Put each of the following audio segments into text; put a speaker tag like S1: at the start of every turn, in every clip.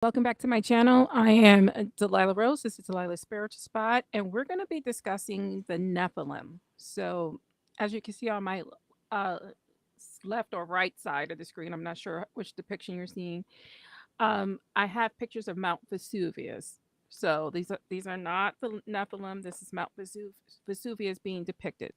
S1: Welcome back to my channel. I am Delilah Rose. This is Delilah's Spiritual Spot, and we're going to be discussing the Nephilim. So, as you can see on my uh, left or right side of the screen, I'm not sure which depiction you're seeing. I have pictures of Mount Vesuvius. So these are not the Nephilim. This is Mount Vesuvius being depicted.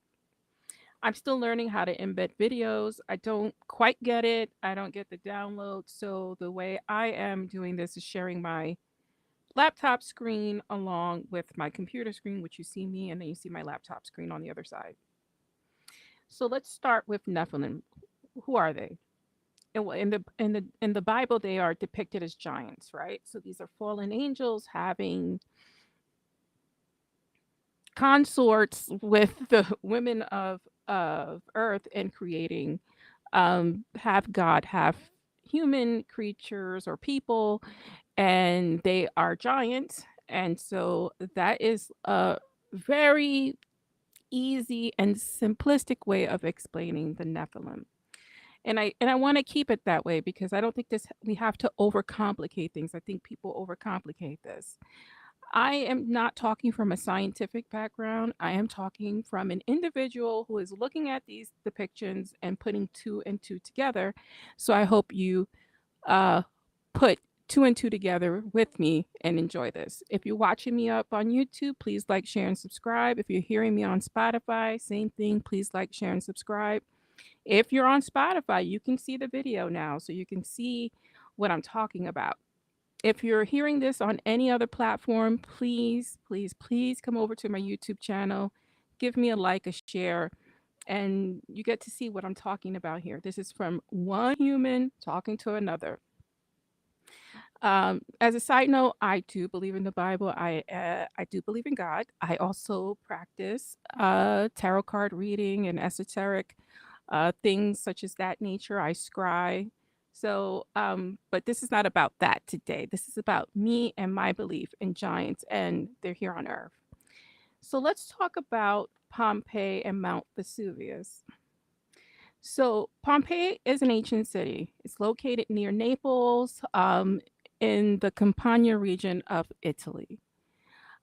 S1: I'm still learning how to embed videos. I don't quite get it. I don't get the download. So the way I am doing this is sharing my laptop screen along with my computer screen, which you see me, and then you see my laptop screen on the other side. So let's start with Nephilim. Who are they? In the Bible, they are depicted as giants, right? So these are fallen angels having consorts with the women of Earth and creating have God, have human creatures or people, and they are giants. And so that is a very easy and simplistic way of explaining the Nephilim. And I want to keep it that way because I don't think this we have to overcomplicate things. I think people overcomplicate this. I am not talking from a scientific background. I am talking from an individual who is looking at these depictions and putting two and two together. So I hope you uh, put two and two together with me and enjoy this. If you're watching me up on YouTube, please like, share, and subscribe. If you're hearing me on Spotify, same thing. Please like, share, and subscribe. If you're on Spotify, you can see the video now, so you can see what I'm talking about. If you're hearing this on any other platform, please, please, please come over to my YouTube channel, give me a like, a share, and you get to see what I'm talking about here. This is from one human talking to another. As a side note, I do believe in the Bible. I do believe in God. I also practice tarot card reading and esoteric things such as that nature. I scry. So, but this is not about that today. This is about me and my belief in giants, and they're here on Earth. So let's talk about Pompeii and Mount Vesuvius. So Pompeii is an ancient city. It's located near Naples, in the Campania region of Italy.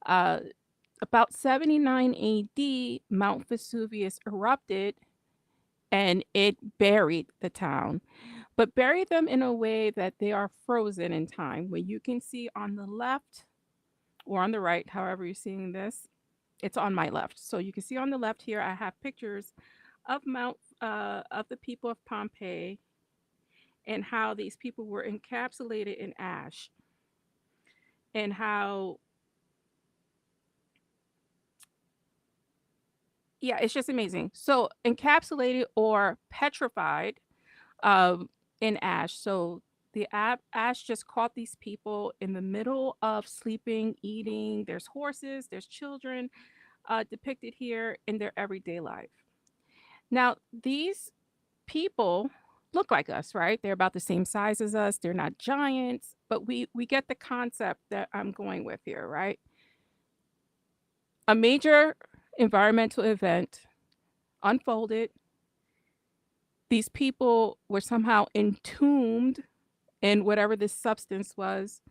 S1: Uh, about 79 AD, Mount Vesuvius erupted and it buried the town, but buried them in a way that they are frozen in time. Where you can see on the left or on the right, however you're seeing this, it's on my left. So you can see on the left here, I have pictures of of the people of Pompeii and how these people were encapsulated in ash and how, yeah, it's just amazing. So encapsulated or petrified um, in ash. So the ash just caught these people in the middle of sleeping, eating. There's horses, there's children depicted here in their everyday life. Now, these people look like us, right? They're about the same size as us. They're not giants, but we get the concept that I'm going with here, right? A major environmental event unfolded. These people were somehow entombed in whatever this substance was.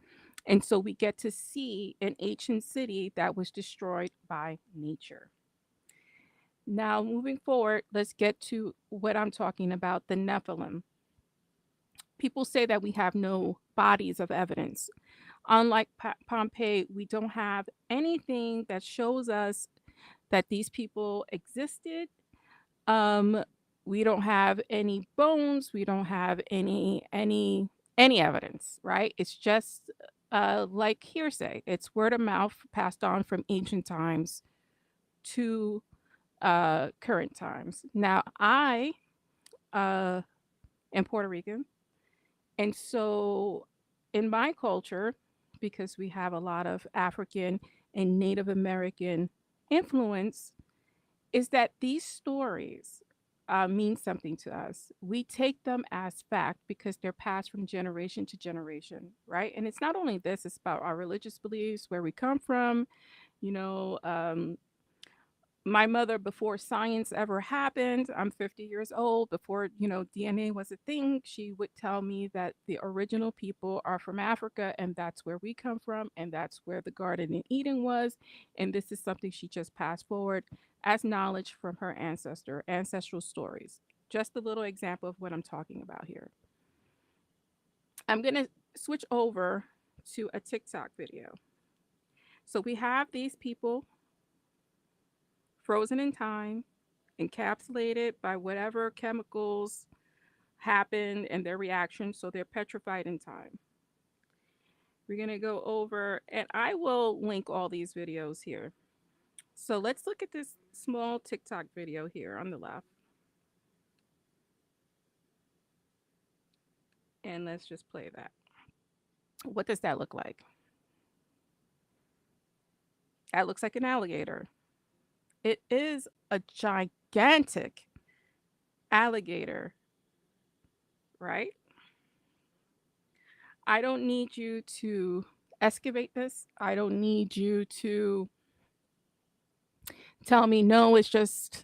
S1: And so we get to see an ancient city that was destroyed by nature. Now, moving forward, let's get to what I'm talking about, the Nephilim. People say that we have no bodies of evidence. Unlike Pompeii, we don't have anything that shows us that these people existed. Um, we don't have any bones. We don't have any evidence, right? It's just like hearsay. It's word of mouth passed on from ancient times to current times. Now, I uh, am Puerto Rican, and so in my culture, because we have a lot of African and Native American influence, is that these stories mean something to us. We take them as fact because they're passed from generation to generation, right? And it's not only this, it's about our religious beliefs, where we come from. You know, My mother, before science ever happened, I'm 50 years old, before, DNA was a thing, she would tell me that the original people are from Africa and that's where we come from and that's where the Garden in Eden was. And this is something she just passed forward as knowledge from her ancestral stories. Just a little example of what I'm talking about here. I'm going to switch over to a TikTok video. So we have these people frozen in time, encapsulated by whatever chemicals happened and their reaction, so they're petrified in time. We're going to go over, and I will link all these videos here. So let's look at this small TikTok video here on the left. And let's just play that. What does that look like? That looks like an alligator. It is a gigantic alligator, right? I don't need you to excavate this. I don't need you to tell me, no, it just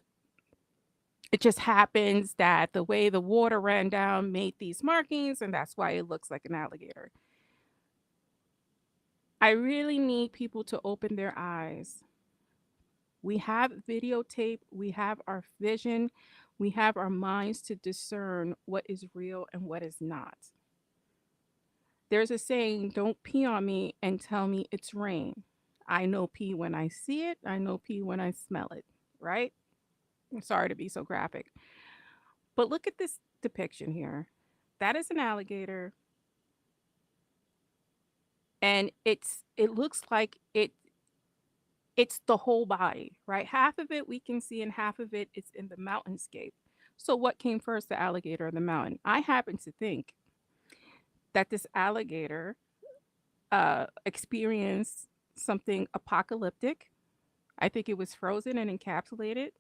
S1: happens that the way the water ran down made these markings and that's why it looks like an alligator. I really need people to open their eyes. We have videotape, we have our vision, we have our minds to discern what is real and what is not. There's a saying, don't pee on me and tell me it's rain. I know pee when I see it, I know pee when I smell it, right? I'm sorry to be so graphic. But look at this depiction here. That is an alligator. And it looks like it's the whole body, right? Half of it we can see and half of it is in the mountainscape. So what came first, the alligator or the mountain? I happen to think that this alligator experienced something apocalyptic. I think it was frozen and encapsulated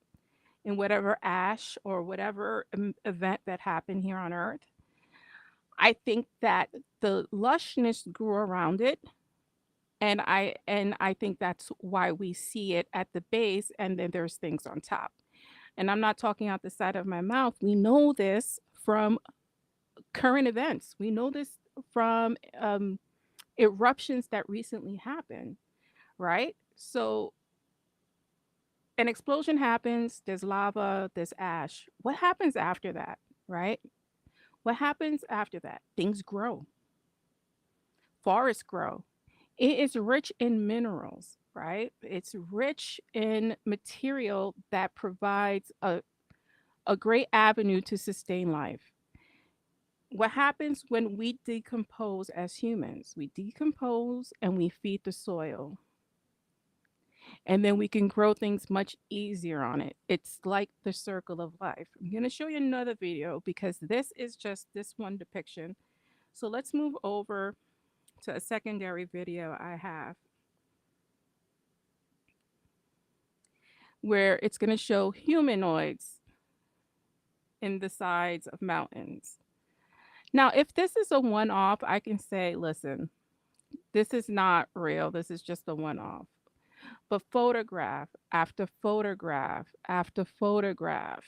S1: in whatever ash or whatever event that happened here on Earth. I think that the lushness grew around it, and I think that's why we see it at the base and then there's things on top. And I'm not talking out the side of my mouth. We know this from current events. We know this from eruptions that recently happened, right? So an explosion happens, there's lava, there's ash. What happens after that, right? What happens after that? Things grow, forests grow. It is rich in minerals, right? It's rich in material that provides a great avenue to sustain life. What happens when we decompose as humans? We decompose and we feed the soil, and then we can grow things much easier on it. It's like the circle of life. I'm going to show you another video because this is just this one depiction. So let's move over to a secondary video I have where it's going to show humanoids in the sides of mountains. Now, if this is a one off, I can say, listen, this is not real. This is just a one off. But photograph after photograph after photograph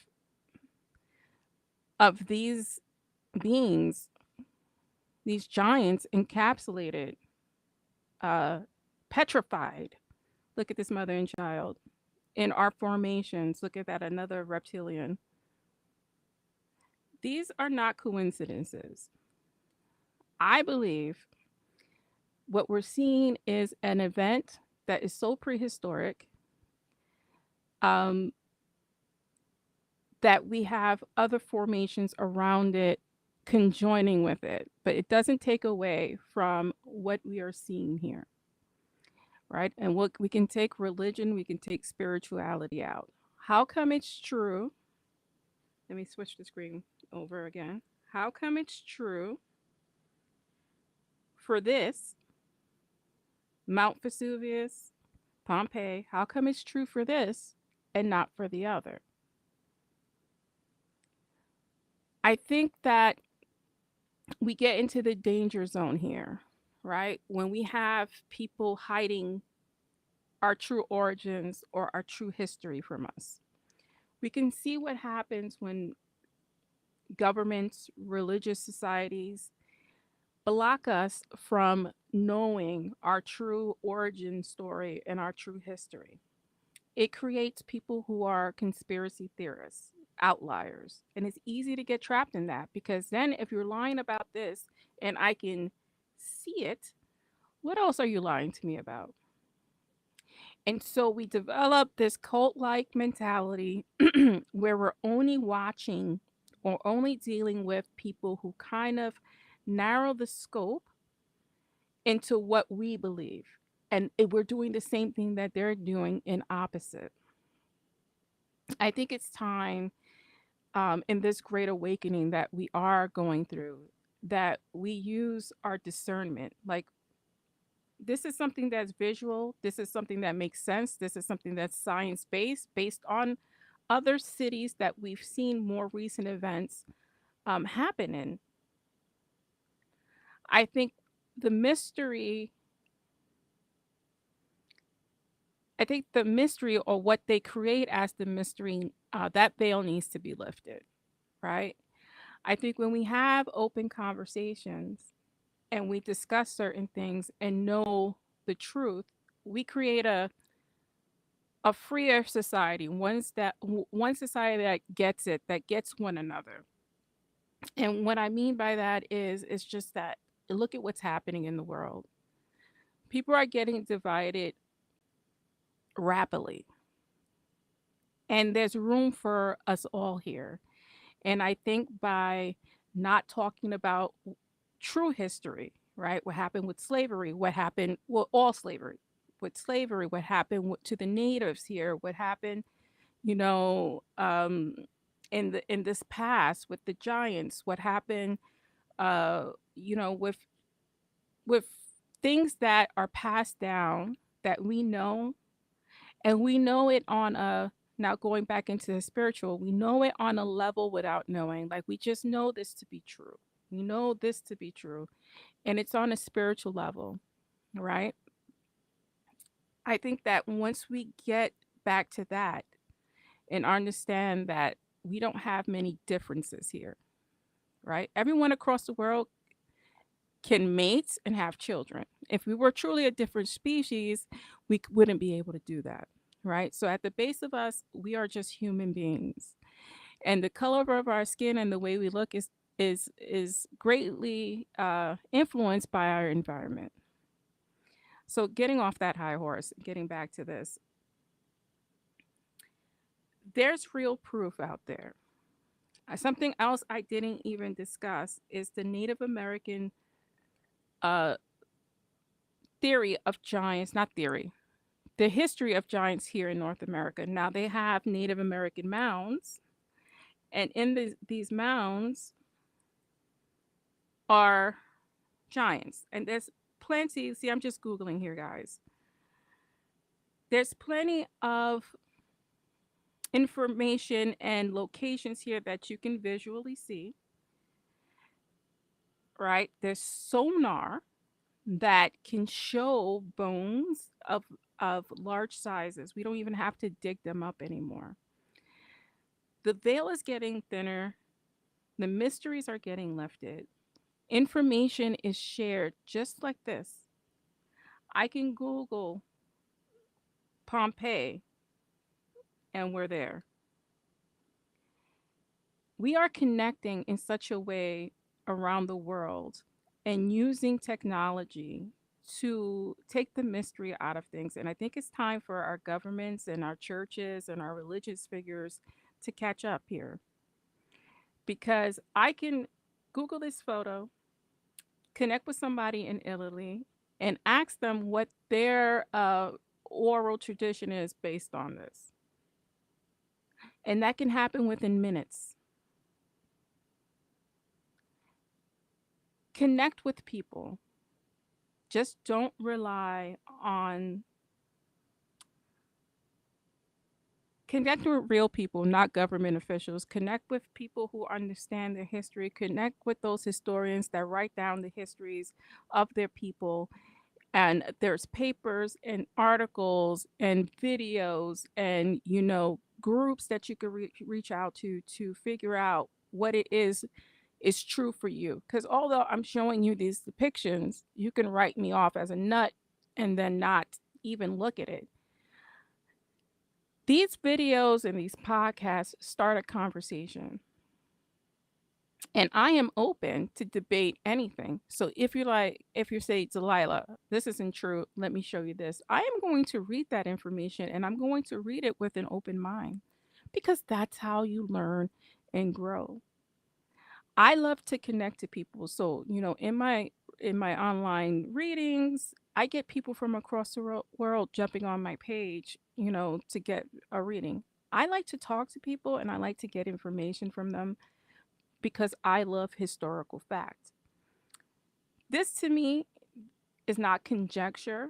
S1: of these beings, these giants encapsulated, uh, petrified. Look at this mother and child. In our formations, look at that, another reptilian. These are not coincidences. I believe what we're seeing is an event that is so prehistoric, um, that we have other formations around it conjoining with it, but it doesn't take away from what we are seeing here, right? And what we can take religion, we can take spirituality out. How come it's true? Let me switch the screen over again. How come it's true for this Mount Vesuvius, Pompeii? How come it's true for this and not for the other? I think that we get into the danger zone here, right? When we have people hiding our true origins or our true history from us. We can see what happens when governments, religious societies block us from knowing our true origin story and our true history. It creates people who are conspiracy theorists, outliers. And it's easy to get trapped in that because then if you're lying about this and I can see it, what else are you lying to me about? And so we develop this cult like mentality where we're only watching or only dealing with people who kind of narrow the scope into what we believe. And we're doing the same thing that they're doing in opposite. I think it's time in this great awakening that we are going through that we use our discernment. Like, this is something that's visual, this is something that makes sense, this is something that's science based, based on other cities that we've seen more recent events happen in. I think the mystery I think the mystery or what they create as the mystery, that veil needs to be lifted, right? I think when we have open conversations and we discuss certain things and know the truth, we create a freer society, one society that gets it, that gets one another. And what I mean by that is it's just that look at what's happening in the world. People are getting divided rapidly, and there's room for us all here. And I think by not talking about true history, right? What happened with slavery, what happened, well, all slavery, with slavery, what happened to the natives here, what happened, you know, in this past with the giants, what happened, with with things that are passed down that we know, and we know it on a now going back into the spiritual, we know it on a level without knowing. Like we just know this to be true. We know this to be true. And it's on a spiritual level, right? I think that once we get back to that and understand that we don't have many differences here, right? Everyone across the world can mate and have children. If we were truly a different species, we wouldn't be able to do that, right? So at the base of us, we are just human beings, and the color of our skin and the way we look is greatly influenced by our environment. So getting off that high horse, getting back to this, there's real proof out there. Something else I didn't even discuss is the Native American uh, theory of giants, not theory, the history of giants here in North America. Now they have Native American mounds, and in these mounds are giants. And there's plenty, see, I'm just Googling here, guys. There's plenty of information and locations here that you can visually see, right? There's sonar that can show bones of large sizes. We don't even have to dig them up anymore. The veil is getting thinner, the mysteries are getting lifted. Information is shared just like this. I can Google Pompeii and we're there. We are connecting in such a way around the world and using technology to take the mystery out of things. And I think it's time for our governments and our churches and our religious figures to catch up here, because I can Google this photo, connect with somebody in Italy, and ask them what their oral tradition is based on this. And that can happen within minutes. Connect with people. Just don't rely on connect with real people, not government officials. Connect with people who understand their history. Connect with those historians that write down the histories of their people, And there's papers and articles and videos and groups that you could reach out to figure out what it is true for you. Because although I'm showing you these depictions, you can write me off as a nut and then not even look at it. These videos and these podcasts start a conversation. And I am open to debate anything. So if you say, Delilah, this isn't true, let me show you this. I am going to read that information and I'm going to read it with an open mind because that's how you learn and grow. I love to connect to people. So, in my online readings, I get people from across the world jumping on my page, to get a reading. I like to talk to people and I like to get information from them because I love historical facts. This to me is not conjecture,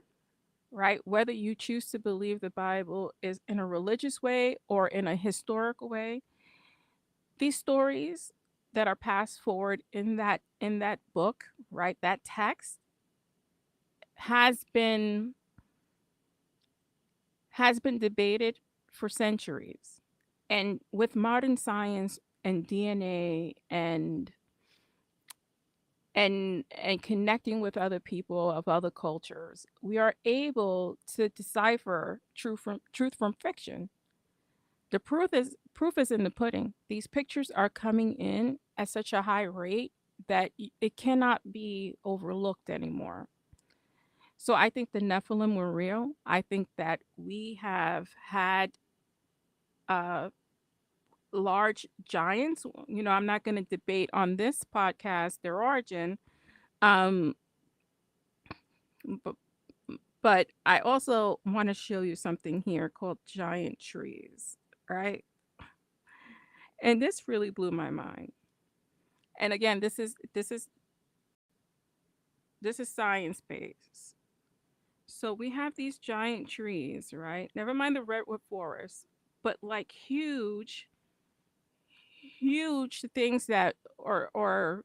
S1: right? Whether you choose to believe the Bible is in a religious way or in a historical way, these stories that are passed forward in that book, right? That text has been has been debated for centuries. And with modern science and DNA and connecting with other people of other cultures, we are able to decipher truth from fiction. The proof is in the pudding. These pictures are coming in at such a high rate that it cannot be overlooked anymore. So I think the Nephilim were real. I think that we have had uh, large giants. I'm not going to debate on this podcast their origin. Um, but But I also want to show you something here called giant trees, right? And this really blew my mind. And again, this is science based. So we have these giant trees, right? Never mind the redwood forest, but like huge, huge things that, or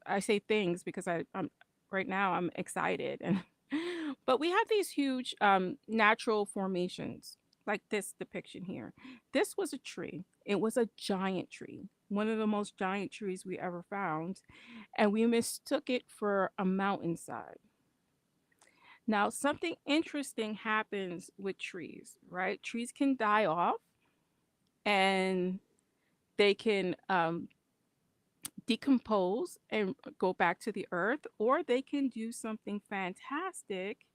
S1: I say things because I'm right now I'm excited and but we have these huge natural formations like this depiction here. This was a tree. It was a giant tree. One of the most giant trees we ever found, and we mistook it for a mountainside. Now, something interesting happens with trees, right? Trees can die off and they can decompose and go back to the earth, or they can do something fantastic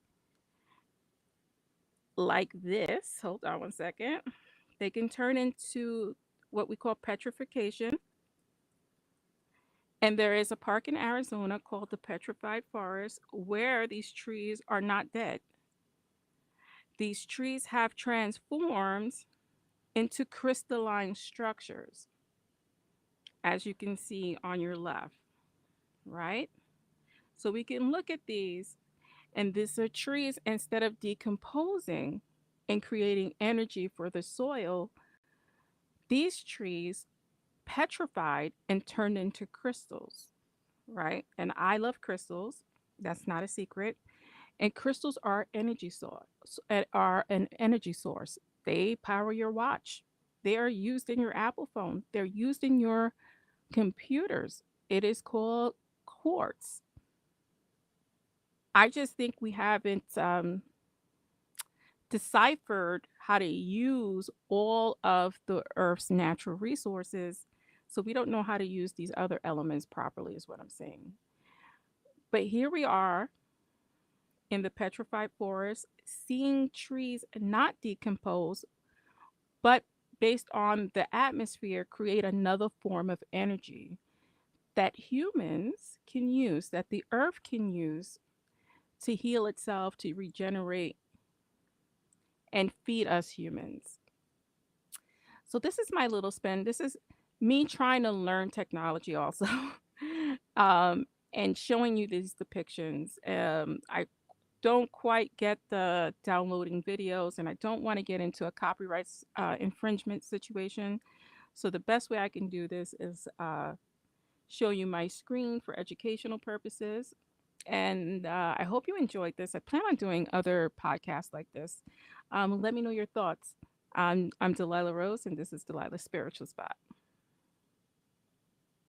S1: like this. Hold on one second. They can turn into what we call petrification. And there is a park in Arizona called the Petrified Forest where these trees are not dead. These trees have transformed into crystalline structures, as you can see on your left, right? So we can look at these. And these are trees, instead of decomposing and creating energy for the soil, these trees petrified and turned into crystals, right? And I love crystals. That's not a secret. And crystals are an energy source. They power your watch. They are used in your Apple phone. They're used in your computers. It is called quartz. I just think we haven't deciphered how to use all of the earth's natural resources. So we don't know how to use these other elements properly, is what I'm saying. But here we are in the petrified forest, seeing trees not decompose, but based on the atmosphere, create another form of energy that humans can use, that the earth can use to heal itself, to regenerate, and feed us humans. So this is my little spin. This is me trying to learn technology also, um, and showing you these depictions. I don't quite get the downloading videos, and I don't want to get into a copyright infringement situation. So the best way I can do this is show you my screen for educational purposes. And I hope you enjoyed this. I plan on doing other podcasts like this. Let me know your thoughts. I'm Delilah Rose, and this is Delilah's Spiritual Spot.